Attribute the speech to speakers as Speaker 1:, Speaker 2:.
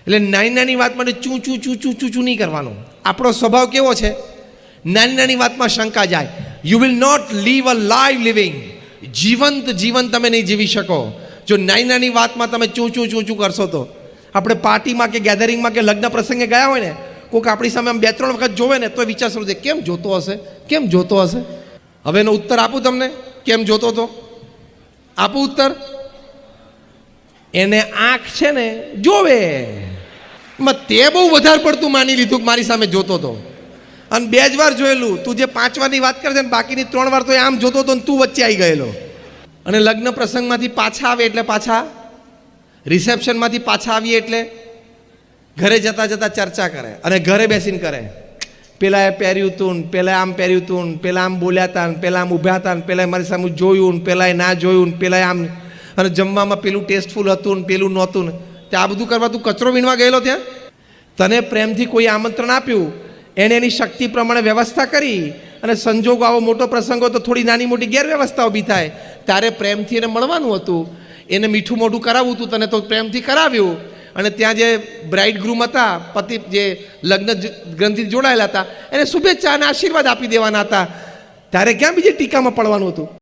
Speaker 1: એટલે નાની નાની વાત માટે ચૂં ચૂં ચૂં ચૂં ચૂં ચૂં નહીં કરવાનું. આપણો સ્વભાવ કેવો છે? નાની નાની વાતમાં શંકા જાય. You will not leave a live living. જીવંત જીવન તમે નહીં જીવી શકો જો નાની નાની વાતમાં તમે ચૂં ચૂં ચૂં ચૂં કરશો તો. આપણે પાર્ટીમાં કે ગેધરિંગમાં કે લગ્ન પ્રસંગે ગયા હોય ને, કોઈક આપણી સામે આમ 2-3 વખત જોવે ને તો વિચાર શરૂ થાય, કેમ જોતો હશે, કેમ જોતો હશે. હવે એનો ઉત્તર આપું તમને, કેમ જોતો હતો આપું ઉત્તર. એને આંખ છે ને જોવે, તે બહુ વધારે પડતું માની લીધું કે મારી સામે જોતો હતો. અને 2 જ વાર જોયેલું, તું જે 5 વારની વાત કરે છે ને બાકીની 3 વાર તો એ આમ જોતો હતો ને તું વચ્ચે આવી ગયેલો. અને લગ્ન પ્રસંગમાંથી પાછા આવે એટલે પાછા રિસેપ્શનમાંથી પાછા આવીએ એટલે ઘરે જતાં જતાં ચર્ચા કરે અને ઘરે બેસીને કરે. પેલા એ પહેર્યું હતું ને પેલા આમ પહેર્યું હતું ને પેલા આમ બોલ્યા હતા ને પેલા આમ ઊભા હતા ને પેલા મારી સામે જોયું ને પેલા ના જોયું ને પેલા આમ, અને જમવામાં પેલું ટેસ્ટફુલ હતું ને પેલું નહોતું ને. તે આ બધું કરવા તું કચરો વીણવા ગયેલો ત્યાં? તને પ્રેમથી કોઈ આમંત્રણ આપ્યું, એણે એની શક્તિ પ્રમાણે વ્યવસ્થા કરી, અને સંજોગો આવો મોટો પ્રસંગ હોય તો થોડી નાની મોટી ગેરવ્યવસ્થા ઊભી થાય. તારે પ્રેમથી એને મળવાનું હતું, એને મીઠું મોઢું કરાવવું હતું, તને તો પ્રેમથી કરાવ્યું. અને ત્યાં જે બ્રાઇડ ગ્રૂમ હતા, પતિ જે લગ્ન ગ્રંથિથી જોડાયેલા હતા, એને શુભેચ્છા અને આશીર્વાદ આપી દેવાના હતા. તારે ક્યાં બીજી ટીકામાં પડવાનું હતું?